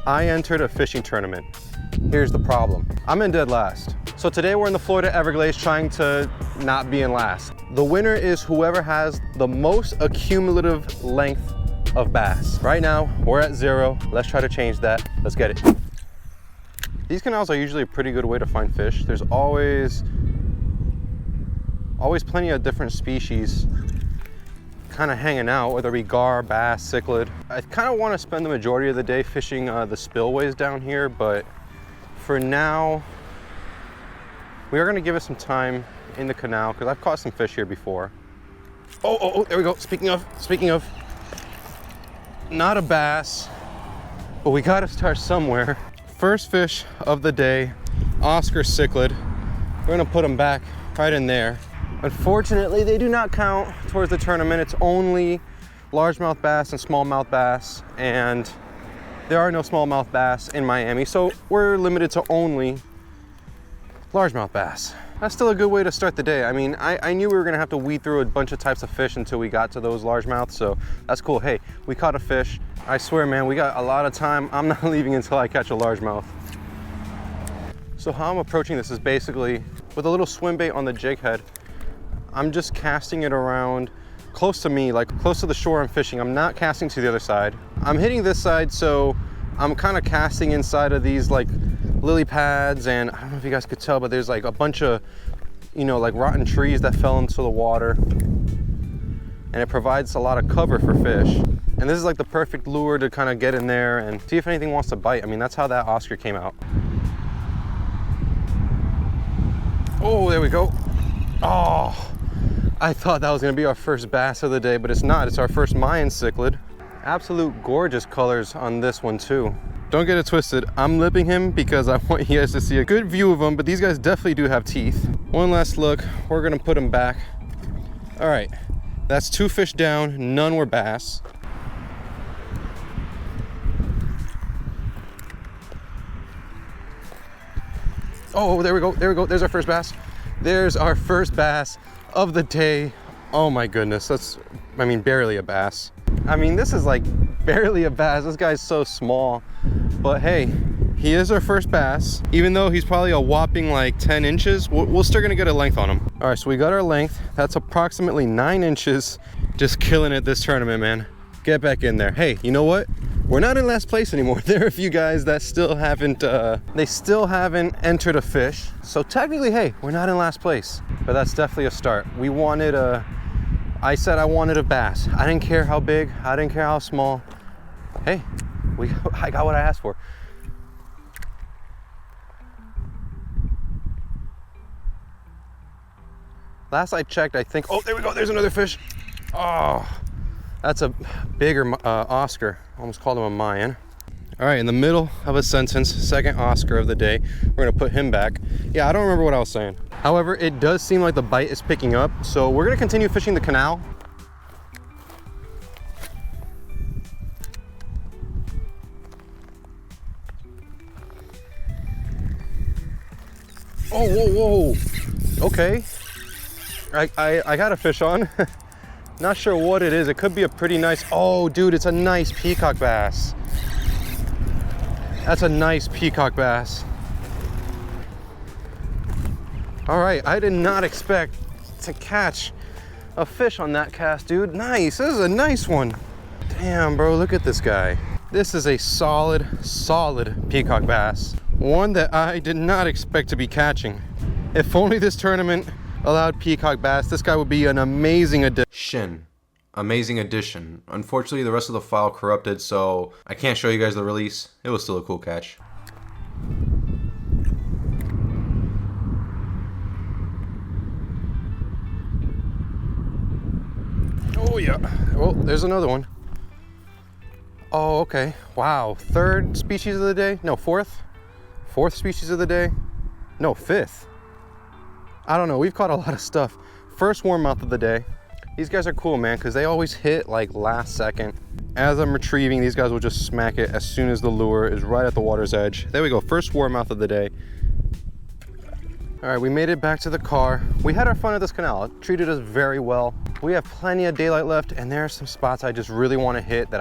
I entered a fishing tournament. Here's the problem. I'm in dead last. So today we're in the Florida Everglades trying to not be in last. The winner is whoever has the most accumulative length of bass. Right now, we're at 0. Let's try to change that. Let's get it. These canals are usually a pretty good way to find fish. There's always plenty of different species kind of hanging out, whether it be gar, bass, cichlid. I kind of want to spend the majority of the day fishing the spillways down here, but for now, we are going to give it some time in the canal because I've caught some fish here before. Oh, there we go. Speaking of, not a bass, but we got to start somewhere. First fish of the day, Oscar cichlid. We're going to put them back right in there. Unfortunately, they do not count towards the tournament. It's only largemouth bass and smallmouth bass, and there are no smallmouth bass in Miami, so we're limited to only largemouth bass. That's still a good way to start the day. I mean, I knew we were gonna have to weed through a bunch of types of fish until we got to those largemouths, so that's cool. Hey, we caught a fish. I swear, man, we got a lot of time. I'm not leaving until I catch a largemouth. So how I'm approaching this is basically with a little swim bait on the jig head. I'm just casting it around close to me, like close to the shore I'm fishing. I'm not casting to the other side. I'm hitting this side, so I'm kind of casting inside of these like lily pads, and I don't know if you guys could tell, but there's like a bunch of, you know, like rotten trees that fell into the water, and it provides a lot of cover for fish. And this is like the perfect lure to kind of get in there and see if anything wants to bite. I mean, that's how that Oscar came out. Oh, there we go. Oh, I thought that was gonna be our first bass of the day, but it's not. It's our first Mayan cichlid. Absolute gorgeous colors on this one too. Don't get it twisted. I'm lipping him because I want you guys to see a good view of them, but these guys definitely do have teeth. One last look. We're gonna put them back. All right, that's 2 fish down. None were bass. Oh, there we go. There we go. There's our first bass. There's our first bass of the day. Oh my goodness, that's, I mean, barely a bass. I mean, this is like barely a bass. This guy's so small, but hey, he is our first bass. Even though he's probably a whopping like 10 inches, we're still gonna get a length on him. All right, so we got our length. That's approximately 9 inches. Just killing it this tournament, man. Get back in there. Hey, you know what? We're not in last place anymore. There are a few guys that still haven't, they still haven't entered a fish. So technically, hey, we're not in last place, but that's definitely a start. We wanted I said I wanted a bass. I didn't care how big, I didn't care how small. Hey, I got what I asked for. Last I checked, I think, oh, there we go, there's another fish. Oh, that's a bigger Oscar. Almost called him a Mayan. All right, in the middle of a sentence, second Oscar of the day. We're gonna put him back. Yeah, I don't remember what I was saying. However, it does seem like the bite is picking up, so we're gonna continue fishing the canal. Oh, whoa, whoa. Okay. I got a fish on. Not sure what it is. It could be a pretty nice, oh dude, it's a nice peacock bass. That's a nice peacock bass. All right, I did not expect to catch a fish on that cast, dude. Nice, this is a nice one. Damn, bro, look at this guy. This is a solid peacock bass. One that I did not expect to be catching. If only this tournament allowed peacock bass, this guy would be an amazing addition. Amazing addition. Unfortunately, the rest of the file corrupted, so I can't show you guys the release. It was still a cool catch. Oh yeah. Oh, there's another one. Oh, okay. Wow. 3rd species of the day? No, 4th? 4th species of the day? No, 5th. I don't know. We've caught a lot of stuff. First warmouth of the day. These guys are cool, man, because they always hit like last second. As I'm retrieving, these guys will just smack it as soon as the lure is right at the water's edge. There we go. First warmouth of the day. All right, we made it back to the car. We had our fun at this canal. It treated us very well. We have plenty of daylight left, and there are some spots I just really want to hit that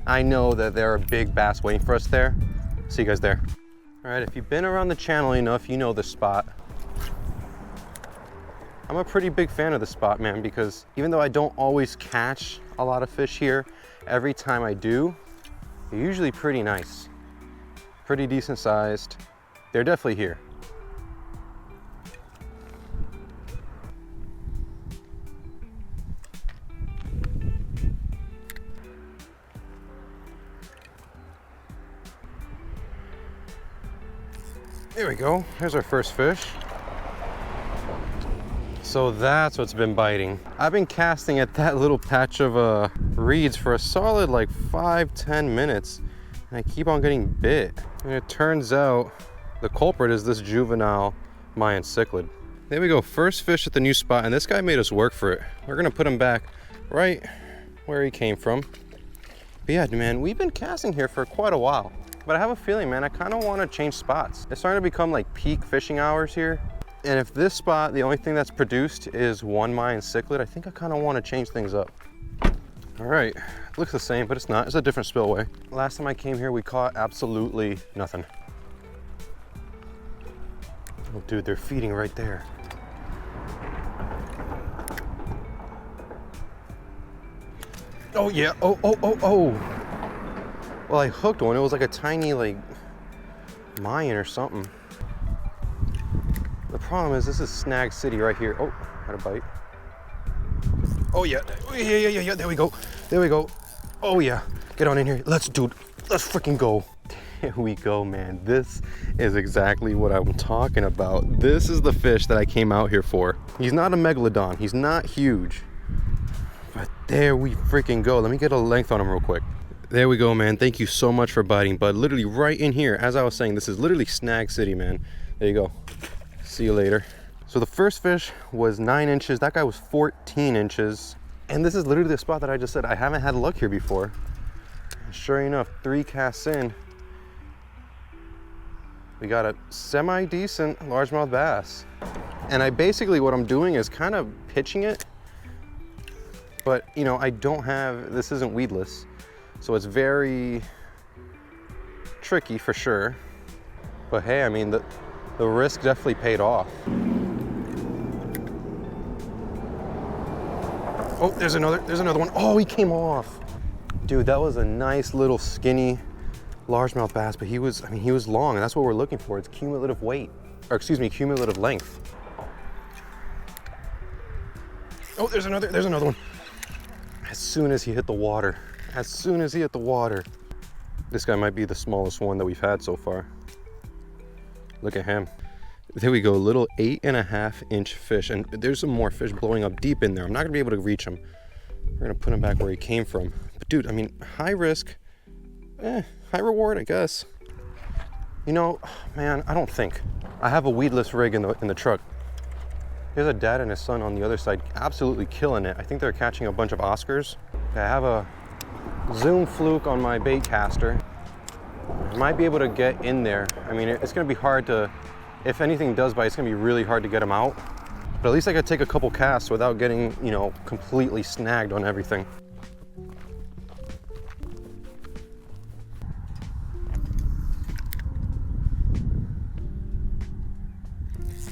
I know that there are big bass waiting for us there. See you guys there. All right, if you've been around the channel enough, you know this spot. I'm a pretty big fan of this spot, man, because even though I don't always catch a lot of fish here, every time I do, they're usually pretty nice, pretty decent sized. They're definitely here. There we go, here's our first fish. So that's what's been biting. I've been casting at that little patch of reeds for a solid like 5-10 minutes, and I keep on getting bit. And it turns out the culprit is this juvenile Mayan cichlid. There we go, first fish at the new spot, and this guy made us work for it. We're gonna put him back right where he came from. But yeah, man, we've been casting here for quite a while, but I have a feeling, man, I kind of want to change spots. It's starting to become like peak fishing hours here. And if this spot, the only thing that's produced is one Mayan cichlid, I think I kind of want to change things up. All right, looks the same, but it's not. It's a different spillway. Last time I came here, we caught absolutely nothing. Oh, dude, they're feeding right there. Oh, yeah. Oh. Well, I hooked one. It was like a tiny, like, Mayan or something. The problem is this is Snag City right here. Oh, had a bite. Oh yeah, yeah, there we go. There we go. Oh yeah, get on in here. Let's freaking go. There we go, man. This is exactly what I'm talking about. This is the fish that I came out here for. He's not a megalodon, he's not huge. But there we freaking go. Let me get a length on him real quick. There we go, man. Thank you so much for biting, bud. Literally right in here. As I was saying, this is literally Snag City, man. There you go. See you later. So the first fish was 9 inches. That guy was 14 inches. And this is literally the spot that I just said I haven't had luck here before. And sure enough, 3 casts in, we got a semi-decent largemouth bass. And I basically, what I'm doing is kind of pitching it. But, you know, I don't have, this isn't weedless. So it's very tricky for sure. But hey, I mean, the risk definitely paid off. Oh, there's another one. Oh, he came off. Dude, that was a nice little skinny largemouth bass, but he was long, and that's what we're looking for. It's cumulative weight, or excuse me, cumulative length. Oh, there's another one. As soon as he hit the water, this guy might be the smallest one that we've had so far. Look at him. There we go, little 8.5 inch fish, and there's some more fish blowing up deep in there. I'm not gonna be able to reach him. We're gonna put him back where he came from. But dude, I mean, high risk, high reward, I guess. You know, man, I don't think. I have a weedless rig in the truck. There's a dad and his son on the other side, absolutely killing it. I think they're catching a bunch of Oscars. I have a Zoom fluke on my bait caster. I might be able to get in there. I mean, it's gonna be hard to, if anything does bite, it's gonna be really hard to get them out. But at least I could take a couple casts without getting, you know, completely snagged on everything.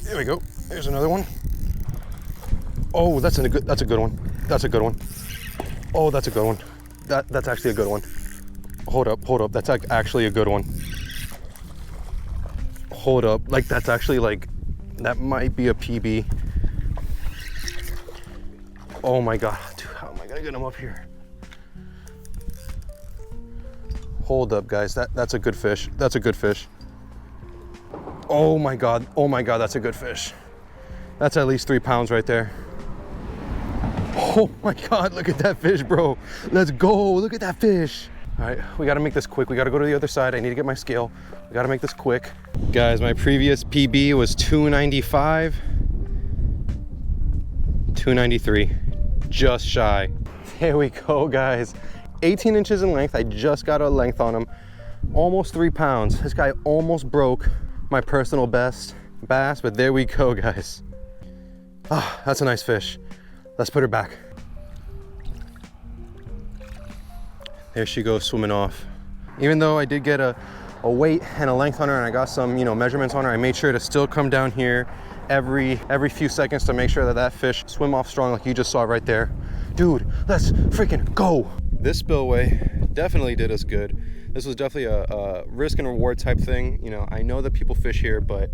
There we go, there's another one. Oh, that's a good one. That's a good one. Oh, that's a good one. That's actually a good one. Hold up, that's actually a good one. Hold up, like that's actually like, that might be a PB. Oh my God, dude, how am I gonna get him up here? Hold up, guys, that's a good fish. That's a good fish. Oh my God, that's a good fish. That's at least 3 pounds right there. Oh my God, look at that fish, bro. Let's go, look at that fish. All right, we gotta make this quick. We gotta go to the other side. I need to get my scale. We gotta make this quick. Guys, my previous PB was 295. 293, just shy. There we go, guys. 18 inches in length. I just got a length on him. Almost 3 pounds. This guy almost broke my personal best bass, but there we go, guys. Ah, that's a nice fish. Let's put her back. There she goes, swimming off. Even though I did get a a weight and a length on her, and I got some, you know, measurements on her. I made sure to still come down here every few seconds to make sure that that fish swim off strong like you just saw right there. Dude, let's freaking go. This spillway definitely did us good. This was definitely a risk and reward type thing. You know, I know that people fish here, but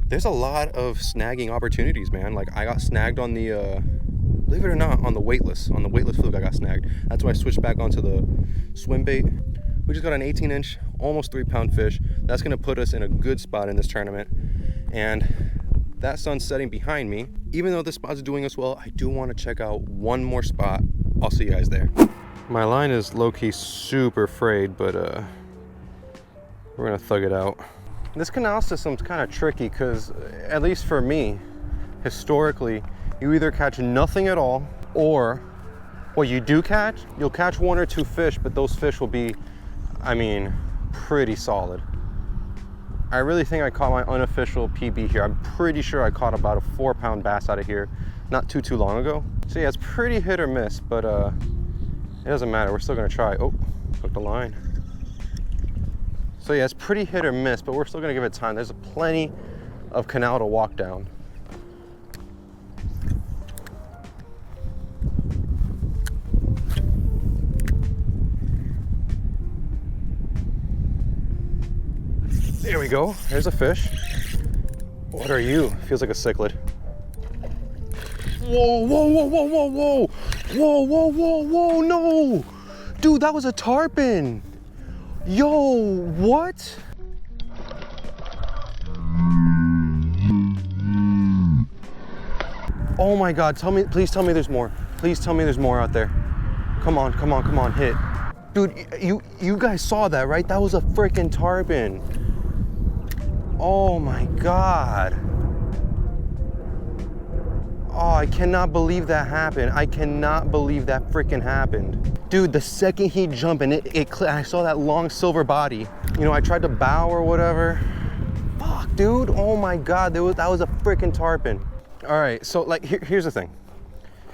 there's a lot of snagging opportunities, man. Like I got snagged on the, believe it or not, on the weightless fluke I got snagged. That's why I switched back onto the swim bait. We just got an 18-inch, almost 3-pound fish. That's gonna put us in a good spot in this tournament. And that sun's setting behind me. Even though this spot's doing us well, I do wanna check out one more spot. I'll see you guys there. My line is low-key super frayed, but we're gonna thug it out. This canal system's kind of tricky because, at least for me, historically, you either catch nothing at all, or what you do catch, you'll catch 1 or 2 fish, but those fish will be, I mean, pretty solid. I really think I caught my unofficial PB here. I'm pretty sure I caught about a 4-pound bass out of here not too long ago. So yeah, it's pretty hit or miss, but it doesn't matter. We're still gonna try. Oh, hooked the line. So yeah, it's pretty hit or miss, but we're still gonna give it time. There's plenty of canal to walk down. There we go, there's a fish. What are you? Feels like a cichlid. Whoa, whoa, whoa, whoa, whoa, whoa. Whoa, whoa, whoa, whoa, no. Dude, that was a tarpon. Yo, what? Oh my God, please tell me there's more. Please tell me there's more out there. Come on, come on, come on, hit. Dude, you guys saw that, right? That was a freaking tarpon. Oh my God. Oh, I cannot believe that happened. I cannot believe that freaking happened. Dude, the second he jumped and I saw that long silver body. You know, I tried to bow or whatever. Fuck, dude, oh my God, that was a freaking tarpon. All right, so like, here's the thing.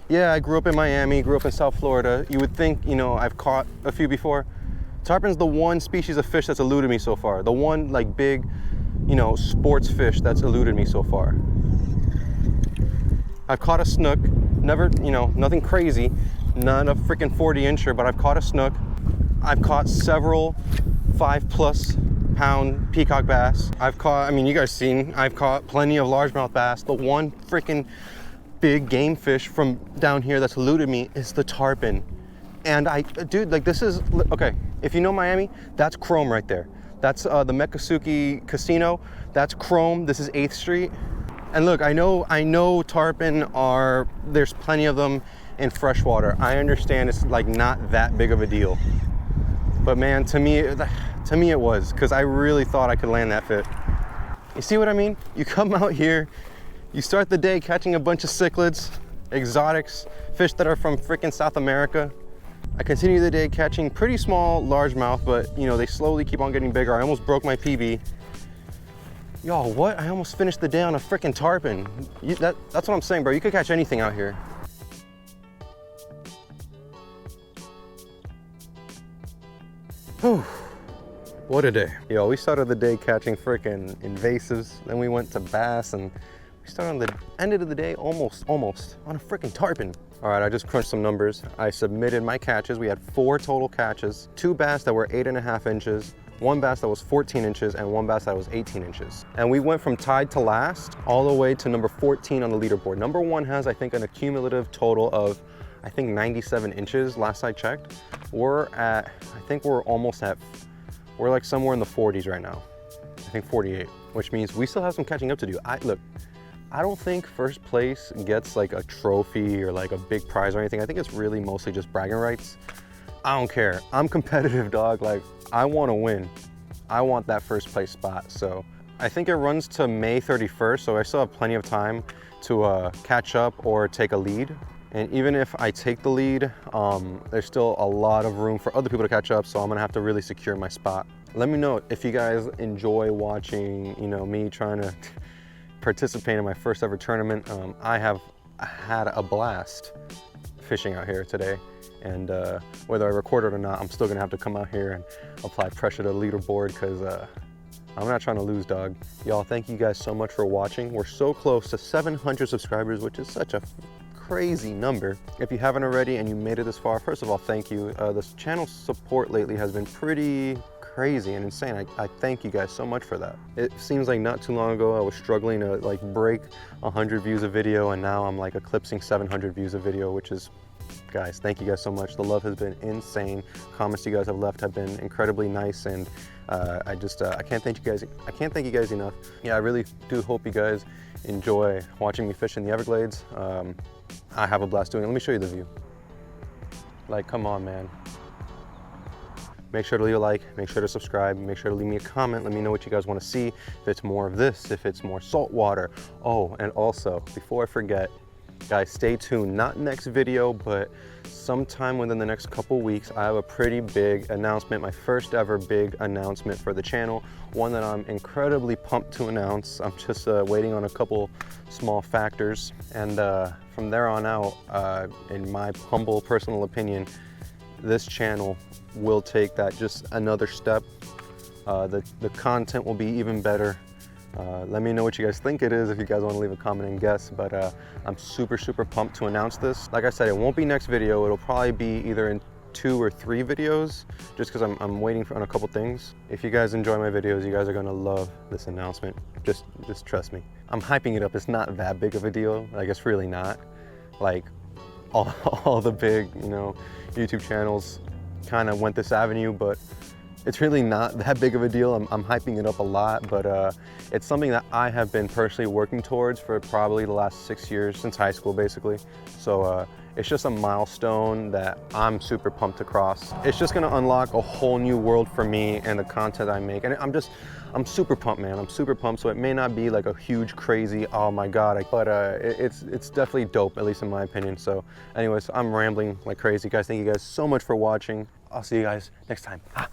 Yeah, I grew up in Miami, grew up in South Florida. You would think, you know, I've caught a few before. Tarpon's the one species of fish that's eluded me so far. The one like big, you know, sports fish that's eluded me so far. I've caught a snook, never, you know, nothing crazy, not a freaking 40-incher, but I've caught a snook. I've caught several 5+ pound peacock bass. I've caught, I mean, you guys seen, I've caught plenty of largemouth bass. The one freaking big game fish from down here that's eluded me is the tarpon. And dude, like this is, okay, if you know Miami, that's Chrome right there. That's the Mekasuki Casino, that's Chrome, this is 8th Street. And look, I know tarpon there's plenty of them in freshwater. I understand it's like not that big of a deal. But man, to me it was, because I really thought I could land that fish. You see what I mean? You come out here, you start the day catching a bunch of cichlids, exotics, fish that are from freaking South America. I continue the day catching pretty small largemouth, but you know, they slowly keep on getting bigger. I almost broke my PB. Yo, what? I almost finished the day on a freaking tarpon. That's what I'm saying, bro. You could catch anything out here. Whew. What a day. Yo, we started the day catching freaking invasives, then we went to bass, and we started on the end of the day almost on a freaking tarpon. All right, I just crunched some numbers. I submitted my catches. We had 4 total catches, 2 bass that were 8.5 inches, 1 bass that was 14 inches, and 1 bass that was 18 inches. And we went from tied to last all the way to number 14 on the leaderboard. Number 1 has, I think, an accumulative total of, I think, 97 inches last I checked. We're at, I think we're like somewhere in the 40s right now. I think 48, which means we still have some catching up to do. Look, I don't think first place gets like a trophy or like a big prize or anything. I think it's really mostly just bragging rights. I don't care. I'm competitive, dog. Like, I want to win. I want that first place spot. So I think it runs to May 31st. So I still have plenty of time to catch up or take a lead. And even if I take the lead, there's still a lot of room for other people to catch up. So I'm gonna have to really secure my spot. Let me know if you guys enjoy watching, you know, me trying to participate in my first ever tournament. I have had a blast fishing out here today. And whether I record it or not, I'm still gonna have to come out here and apply pressure to the leaderboard because I'm not trying to lose, dog. Y'all, thank you guys so much for watching. We're so close to 700 subscribers, which is such a crazy number. If you haven't already and you made it this far, first of all, thank you. This channel support lately has been pretty crazy and insane. I thank you guys so much for that. It seems like not too long ago I was struggling to like break 100 views a video, and now I'm like eclipsing 700 views a video, which is, guys, thank you guys so much. The love has been insane. Comments you guys have left have been incredibly nice, and I can't thank you guys enough. Yeah, I really do hope you guys enjoy watching me fish in the Everglades. I have a blast doing it. Let me show you the view. Like, come on, man. Make sure to leave a like, make sure to subscribe, make sure to leave me a comment. Let me know what you guys want to see. If it's more of this, if it's more saltwater. Oh, and also, before I forget, guys, stay tuned. Not next video, but sometime within the next couple weeks, I have a pretty big announcement, my first ever big announcement for the channel, one that I'm incredibly pumped to announce. I'm just waiting on a couple small factors, and from there on out, in my humble personal opinion, this channel will take that just another step. The content will be even better. Let me know what you guys think it is if you guys want to leave a comment and guess, but I'm super pumped to announce this. Like I said, it won't be next video. It'll probably be either in 2 or 3 videos, just because I'm waiting on a couple things. If you guys enjoy my videos, you guys are gonna love this announcement. Just trust me. I'm hyping it up. It's not that big of a deal. Like, it's really not. Like, all the big, you know, YouTube channels kind of went this avenue, but it's really not that big of a deal. I'm hyping it up a lot, but it's something that I have been personally working towards for probably the last 6 years, since high school, basically. So it's just a milestone that I'm super pumped to cross. It's just gonna unlock a whole new world for me and the content I make. And I'm super pumped, man. I'm super pumped. So it may not be like a huge, crazy, oh my God, but it's definitely dope, at least in my opinion. So anyways, I'm rambling like crazy. Guys, thank you guys so much for watching. I'll see you guys next time.